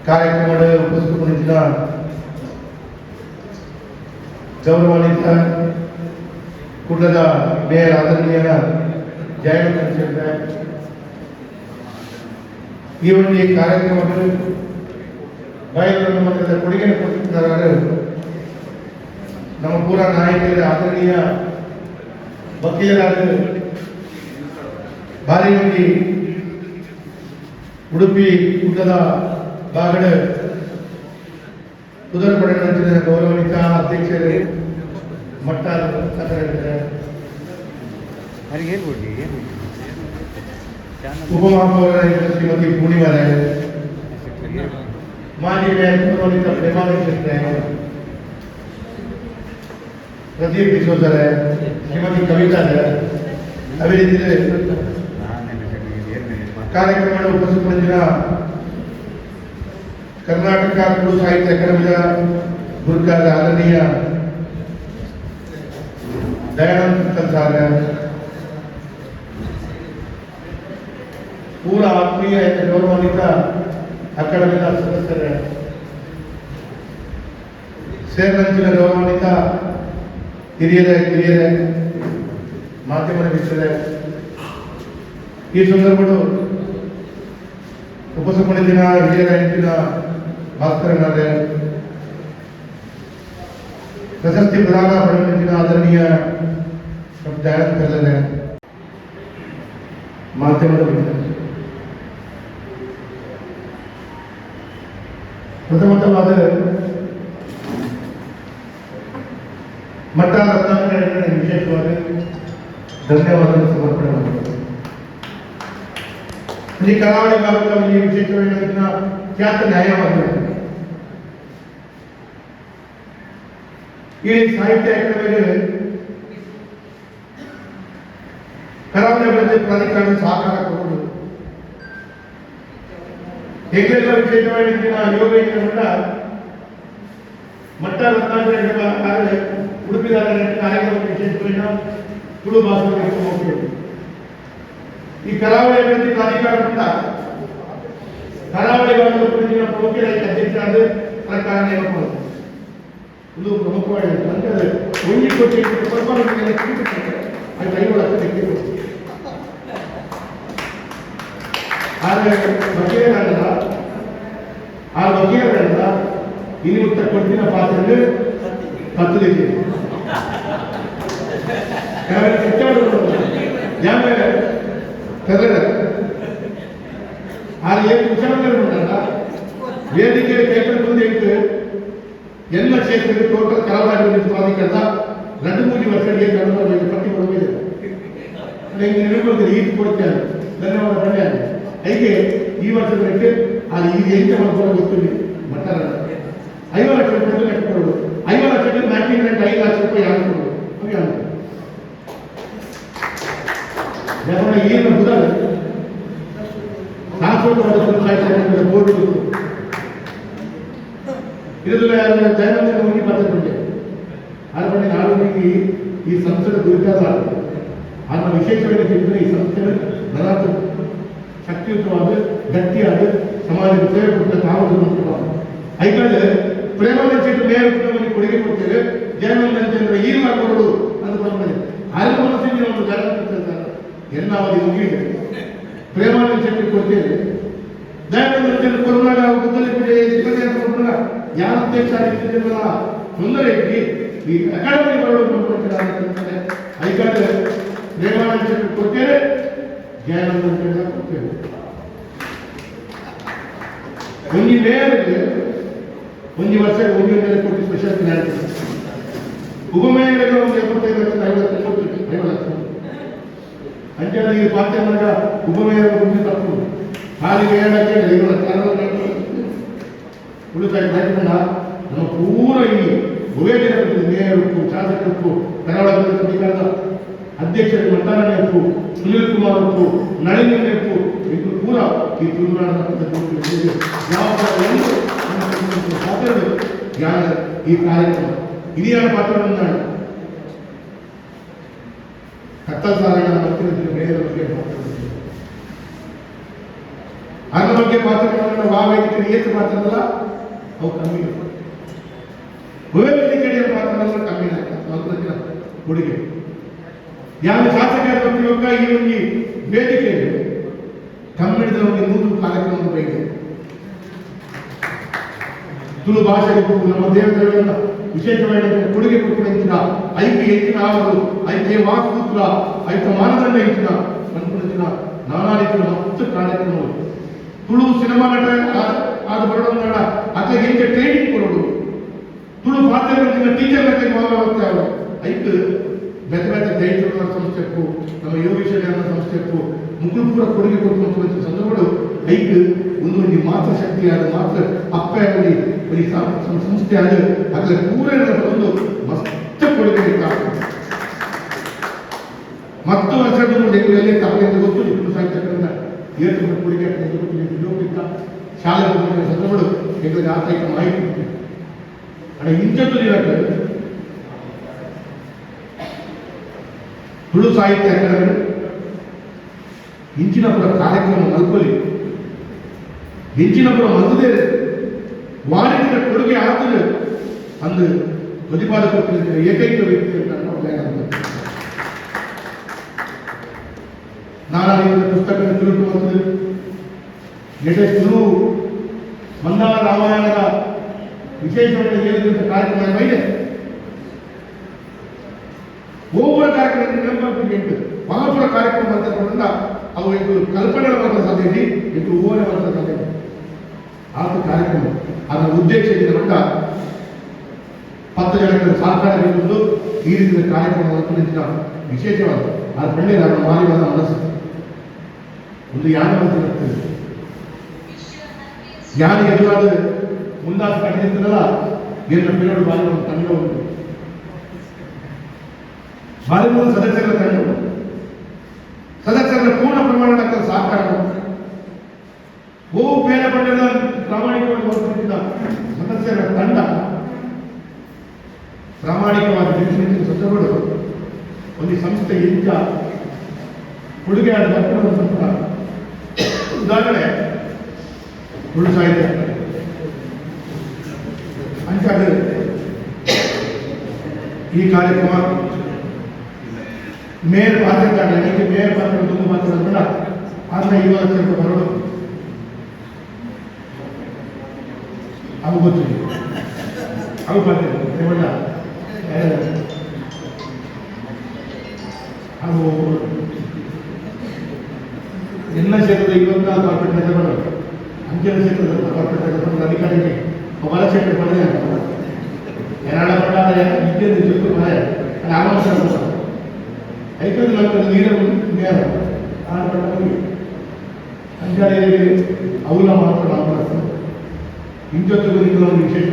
ಕಾರ್ಯಕ್ರಮದ ಉಪಸ್ಥಿತರಿದ್ದ ಗೌರವಾನ್ವಿತ ಕುಡ್ಲದ ಮೇಯರ್ ಆದರಣೀಯ ಜಯಂತ ಈ ಒಂದು ಕಾರ್ಯಕ್ರಮಗಳು ಬಯಲು ಮಟ್ಟದ ಕೊಡುಗೆ ಕೊಟ್ಟಿದ್ದಾರೆ. ನಮ್ಮ ಪೂರ ನಾಯಕರ ಆದರಣೀಯ ವಕೀಲರಾದ ಭಾರಿ ಮಂದಿ ಉಡುಪಿ ಕುಡ್ಲದ ಬಾಗಡ ಕುದುರಪಡೆ ನಂತರ ಗೌರವಾನ್ವಿತ ಅಧ್ಯಕ್ಷರು ಮಟ್ಟ ಉಪಮಹಾಪೌರ ಶ್ರೀಮತಿ ಪೂರ್ಣಿಮಾ ರಾಯ್, ಮಾಜಿ ಮೇಯರ್ ಗೌರವಾನ್ವಿತ ಪ್ರೇಮಾನಂದ ಪ್ರದೀಪ್ ಡಿಸೋಜ ಶ್ರೀಮತಿ ಕವಿತಾ ಅದೇ ರೀತಿ ಕಾರ್ಯಕ್ರಮ ಉಪಸ್ಥಿತರಿದ್ದ ಕರ್ನಾಟಕ ತುಳು ಸಾಹಿತ್ಯ ಅಕಾಡೆಮಿಯ ಗುರುಕಾದ ಆದರಣೀಯ ದಯಾನಂದ ಸಾರ ಪೂರ ಆತ್ಮೀಯ ಗೌರವಾನ್ವಿತ ಅಕಾಡೆಮಿಯ ಸದಸ್ಯರ ಸೇರಿದಂಚಿನ ಗೌರವಾನ್ವಿತ ಕಿರಿಯರೇ ಮಾಧ್ಯಮದ ಮಿತ್ರರೇ, ಈ ಸಂದರ್ಭಗಳು ಉಪಸ್ಥಿತರಿದ್ದ ಹಿರಿಯರ ಹೆಂಚಿನ ಭಾಸ್ಕರನಾರೆ, ಪ್ರಶಸ್ತಿ ಪ್ರದಾನ ಪಡೆದ ಆದರಣೀಯ ದಯಾನಂದ ಮಾಧ್ಯಮದ ಮಿತ್ರರೇ, ಪ್ರಥಮತವಾದ ಮಟ್ಟ ರತ್ನಾಕರ ವಿಶೇಷವಾದ ಧನ್ಯವಾದ ಸಮರ್ಪಣೆ ಮಾಡುತ್ತದೆ. ಈ ಕರಾವಳಿ ಭಾಗದ ಈ ವಿಶೇಷವಾದ ಖ್ಯಾತ ನ್ಯಾಯವಾದ ಈ ಸಾಹಿತ್ಯ ಅಕಾಡೆಮಿಗೆ ಕರಾವಳಿ ಅಭಿವೃದ್ಧಿ ಪ್ರಾಧಿಕಾರ ಸಹಕಾರ ಕೊಡುವುದು ಹೇಗೆಲ್ಲ ವಿಶೇಷವಾದ ಯೋಗ ಮಟ್ಟ ರತ್ನಾಕರ ಉಡುಪಿ ಕಾರ್ಯಕ್ರಮ ವಿಶೇಷವಾಗಿ ತುಳು ಭಾಷೆ ಈ ಕರಾವಳಿ ಅಭಿವೃದ್ಧಿ ಪ್ರಾಧಿಕಾರದಿಂದ ಕರಾವಳಿ ಭಾಗದ ಪ್ರಮುಖ ಅಧ್ಯಕ್ಷರಾದ ಸರ್ಕಾರ ನೇಮಕ ಇದು ಪ್ರಮುಖವಾಗಿತ್ತು. ಅಂದರೆ ಒಂಜಿ ಕೋಟಿ ಸ್ವಲ್ಪ ಅದು 5 ಲಕ್ಷ ಆದರೆ ವಕೀಲರಲ್ಲ, ಆ ವಕೀಲರಲ್ಲ ಇನ್ನು ಮುಕ್ತ ಕೊಟ್ಟಿನ ಪಾತ್ರೆ 10 ಲೀಟರ್ ವೇದಿಕೆ ಕೈಗೊಂಡು ಎಲ್ಲ ಕ್ಷೇತ್ರದಲ್ಲಿ ಟೋಟಲ್ ಕರಾವಳಿ ಪ್ರಾಧಿಕಾರದ 2-3 ವರ್ಷಗಳಿಗೆ ಪಟ್ಟಿ ಕೊಡಬೇಕು. ಈಟ್ ಕೊಡ್ತೇನೆ ಧನ್ಯವಾದ ಪಡೆ ಹೀಗೆ ಈ ವರ್ಷದಕ್ಕೆ ಅದು ಈಗ ಎಂತ ಮಾಡ್ಕೊಂಡು ಗೊತ್ತಿಲ್ಲ ಮಟ್ಟ 5 ಲಕ್ಷ ರೂಪಾಯಿ ಲೆಕ್ಕ ಕೊಡೋದು. 5 ಲಕ್ಷಕ್ಕೆ ಮ್ಯಾಚಿಂಗ್ ರೇಟ್ 5 ಲಕ್ಷ ರೂಪಾಯಿ ಯಾರು ಕೊಡೋದು ಹಾಗೆ ಏನು ಬುಧಲ್ ಸಾಂಸ್ಕೃತಿಕ ಬೋರ್ಡ್ ಇದರಲ್ಲಿ ಜಯನಂದ ಹೋಗಿ ಬರ್ತದೆ ಆದರೆ ನಾಡಿಗೆ ಈ ಸಂಸ್ಥೆಯ ಗುರುತಾದ ಅದರ ವಿಶೇಷವಾಗಿ ಈ ಸಂಸ್ಥೆ ಬಲಾತ್ ಶಕ್ತಿಯುತವಾದ ಗಟ್ಟಿಯಾದ ಸಮಾಜದ ಸೇವೆ ಕೊಟ್ಟ ಕಾವಲು ಐಕಂದ್ರೆ ಪ್ರೇಮಾನಂದ ಶೆಟ್ಟಿ ಮೇಯರ್ ಕೊಡುಗೆ ಕೊಡ್ತೇವೆ. ಜಯನಂದ ಈ ಮಾಡ್ಕೊಡೋದು ಅಂತ ಬಂದಿದೆ. ಅರಿವು ಮನಸ್ಸಿನ ಒಂದು ಜನ ಎಲ್ಲ ಅವಧಿ ಮುಗಿಯಿದೆ. ಪ್ರೇಮಾನಂದ ಶೆಟ್ಟಿ ಕೊಡ್ತೇವೆ. ದಯಾನಂದ ಕೊರೋನಾ ಯಾರ ಅಧ್ಯಕ್ಷರಾಗಿದ್ದಿರಲ್ಲ ತೊಂದರೆ ಈ ಅಕಾಡೆಮಿ ಬರೋದು ಐಕಂದ್ರೆ ಪ್ರೇಮಾನಂದ ಶೆಟ್ಟಿ ಕೊಡ್ತೇವೆ, ಜಯಾನಂದ ಕೊಡ್ತೇವೆ. ಒಂಜಿ ಮೇಯರ್ಗೆ 1 ವರ್ಷ 1 ಕೋಟಿ ಸ್ಪೆಷಲ್ ಗ್ರಾಂಟ್, ಉಪಮೇಯರ್ಗೆ ಒಂದು 75 ಲಕ್ಷ 50 ಲಕ್ಷ ಅಂಚೆ ಈ ಪಾರ್ಟಿ ಮಗ ಉಪಮೇಯರ್ ಗುಂಪು ತಪ್ಪು ಹಾಲಿಗೆ 7 ಲಕ್ಷ 5 ಲಕ್ಷ ಉಳಿತಾಯ ಕಾರ್ಯಕ್ರಮ ನಮ್ಮ ಪೂರ ಈ ಭುವೇದಿನ ಮೇಯರ್ಕು ಶಾಸಕರು ಕರಾವಳಿ ಅಧ್ಯಕ್ಷರು ಮತದಾರರು ಸುನೀಲ್ ಕುಮಾರ್ ಅವರು ನಳಿನಿಯಪ್ಪು ಇದು ಪೂರ ಈ ತುಳುನಾಡಿನ ಜ್ಞಾನ ಈ ಕಾರ್ಯಕ್ರಮ ಹಿರಿಯರ ಪಾತ್ರವನ್ನು ಕತ್ತಲ ಸಾರಣ ಮಂತ್ರಿ ಮೇಯರ್ ಬಗ್ಗೆ ಮಾತಾಡುತ್ತಾರೆ. ಬಗ್ಗೆ ಪಾತ್ರಗಳನ್ನು ವೇದಿಕೆ ಏತು ಪಾತ್ರದಲ್ಲ ಅವು ಕಮ್ಮಿ ವೇದಿಕೆಯ ಪಾತ್ರದಲ್ಲ ಕಮ್ಮಿ ಆಗ್ತದೆ ಕೊಡುಗೆ ಯಾವ ಶಾಸಕರ ಬಗ್ಗೆ ಈ ಒಂದು ವೇದಿಕೆ ಕನ್ನಡದ ಒಂದು 100 ಕಾರ್ಯಕ್ರಮ ಬೇಕಿದೆ ತುಳು ಭಾಷೆಗೂ ನಮ್ಮ ದೇವತೆಗಳ ವಿಶೇಷವಾದ ಕೊಡುಗೆ ಕೊಟ್ಟಿನ ಐಕ್ಯ ಹೆಚ್ಚಿನ ಅವರು ಐಕ್ಯ ವಾಸ್ತುತ್ರ ಐಕ್ಯ ಮಾನದಂಡ ಹೆಚ್ಚಿನ ಅನ್ಕೊಂಡಿನ ನಾನಾ ರೀತಿಯ ಮತ್ತು ಕಾರ್ಯಕ್ರಮಗಳು ತುಳು ಸಿನಿಮಾ ನಟ ಆದ ಬರೋಣ ಅಥವಾ ಹೆಚ್ಚು ಟ್ರೈನಿಂಗ್ ಕೊಡೋದು ತುಳು ಪಾತ್ರಗಳ ಟೀಚರ್ ಭಾಗವತ್ತೆ ಅವರು ಐಕ್ ಬೇರೆ ಬೇರೆ ದೈಹಿಕ ಸಂಸ್ಥೆಕ್ಕೂ ನಮ್ಮ ಯೋಗೇಶ್ವರ ಸಂಸ್ಥೆಕ್ಕೂ ಮುಗುಳ್ಪುರ ಕೊಡುಗೆ ಕೊಟ್ಟು ಸಂದರ್ಭಗಳು ಐಕ್ ಒಂದು ಮಾತೃ ಶಕ್ತಿಯಾದ ಮಾತ್ರ ಅಪ್ಪ ಬರೀ ಸಂಸ್ಥೆ ಆದ ಅದರ ಪೂರ ಒಂದು ಮಸ್ತ ಕೊಡುಗೆ ಮತ್ತು ವರ್ಷದಲ್ಲಿ ತಮಗೆ ಗೊತ್ತು ಸಾಹಿತ್ಯಗಳಿಂದ ಏಳು ಕೊಡುಗೆ ಗೊತ್ತಿಲ್ಲ ಶಾಲೆ ಸಂದರ್ಭಗಳು ಎங்களுக்கு ಆತೈಕ ಮಾಹಿತಿ ಅಡ ಇಂಚತ್ತು ತುಳು ಸಾಹಿತ್ಯ ಅಕಾಡೆಮಿ ಇಂಚಿನಪುರ ಕಾರ್ಯಕ್ರಮ ಮಲ್ಪಲಿ ಇಂಚಿನಪುರ ಮಲ್ಲದೆ ವಾಣಿಜ್ಯ ಕೊಡುಗೆ ಆತನು ಅಂದು ಪ್ರತಿಪಾದಕ ಏಕೈಕ ವ್ಯಕ್ತಿ ನಾನಾ ರೀತಿಯ ಪುಸ್ತಕ ತಿಳುಕೊಂಡು ತುಳು ಮಂದಾರ ರಾಮಾಯಣದ ವಿಶೇಷವಾದ ಹೇಳಿದಂಥ ಕಾರ್ಯಕ್ರಮ ಇದೆ ಒಬ್ಬರ ಕಾರ್ಯಕ್ರಮ ನೆನಪಾಗ್ಬಿಟ್ಟು ಮಹಾಪುರ ಕಾರ್ಯಕ್ರಮ ಅಂತ ಅವು ಇದು ಕಲ್ಪನೆ ಬರ್ತದೆ ಸಾಧ್ಯತೆ ಇದು ಓನೆ ಬರ್ತದೆ ಸಾಧ್ಯತೆ ಆತ ಕಾರ್ಯಕ್ರಮ ಅದರ ಉದ್ದೇಶ ಏನಿದೆ 10 ಜನಕ್ಕೆ ಸಹಕಾರ ನೀಡುವುದು ಈ ರೀತಿಯ ಕಾರ್ಯಕ್ರಮ ವಿಶೇಷವಾದ ಅದು ಒಳ್ಳೆಯ ನಮ್ಮ ಮಾಲಿವಾದ ಮನಸ್ಸು ಒಂದು ಯಾನ ಇರ್ತದೆ ಯಾನ ಎದುರಾದ ಮುಂದಾದ ಕಟ್ಟಿರ್ತದಲ್ಲ ಏನು ಬೇರೆ ಬಾರಿ ಒಂದು ತಂಡ ಉಂಟು ಬಾಲಿವುಡ್ ಸದಸ್ಯರ ತಂಡ ಸದಸ್ಯರ ಪೂರ್ಣ ಪ್ರಮಾಣದ ಸಹಕಾರ ಬಹು ಬೇರೆ ಪಡೆದ ಪ್ರಾಮಾಣಿಕವಾಗಿ ಸದಸ್ಯರ ತಂಡ ಪ್ರಾಮಾಣಿಕವಾಗಿ ಸದಸ್ಯರು ಒಂದು ಸಂಸ್ಥೆ ಇಂಚ ಕೊಡುಗೆ ಆದ ಉದಾಹರಣೆ ತುಳು ಸಾಹಿತ್ಯ ಅಂಚಾದ ಈ ಕಾರ್ಯಕ್ರಮ ಮೇಯರ್ ಪಾತ್ರ ಮೇಯರ್ ಪಾತ್ರ ತುಂಬ ಮಾತ್ರ ಕೂಡ ಆದ್ರೆ 20 ಲಕ್ಷ ರೂಪಾಯಿ ಬರೋದು ಅವು ಗೊತ್ತಿಲ್ಲ ಅವು ಬರ್ತಿಲ್ಲ ಅವು ಎಲ್ಲ ಕ್ಷೇತ್ರದ 24 ಕಾರ್ಪೊರೇಟ್ ನಗರಗಳು ಅಂಚೆ ಕ್ಷೇತ್ರದ ಕಾರ್ಪೊರೇಟ್ ನಗರಗಳ ಅಧಿಕಾರಿಗೆ ಹೊಲ ಕ್ಷೇತ್ರ ಪಡೆದ ಏನಾಡ ಪಟ್ಟಾದ ಇದ್ದೇನು ಜೊತೆ ಮನೆ ಆವಂಶ ಐಕಂದ್ರೆ ನಮ್ಮ ನೀರ ನೇರ ಅಂಜಾಡಿಯಲ್ಲಿ ಅವಲ ಮಾತ್ರ ನಾವು ಇಂಚೊತ್ತು ವಿಶೇಷ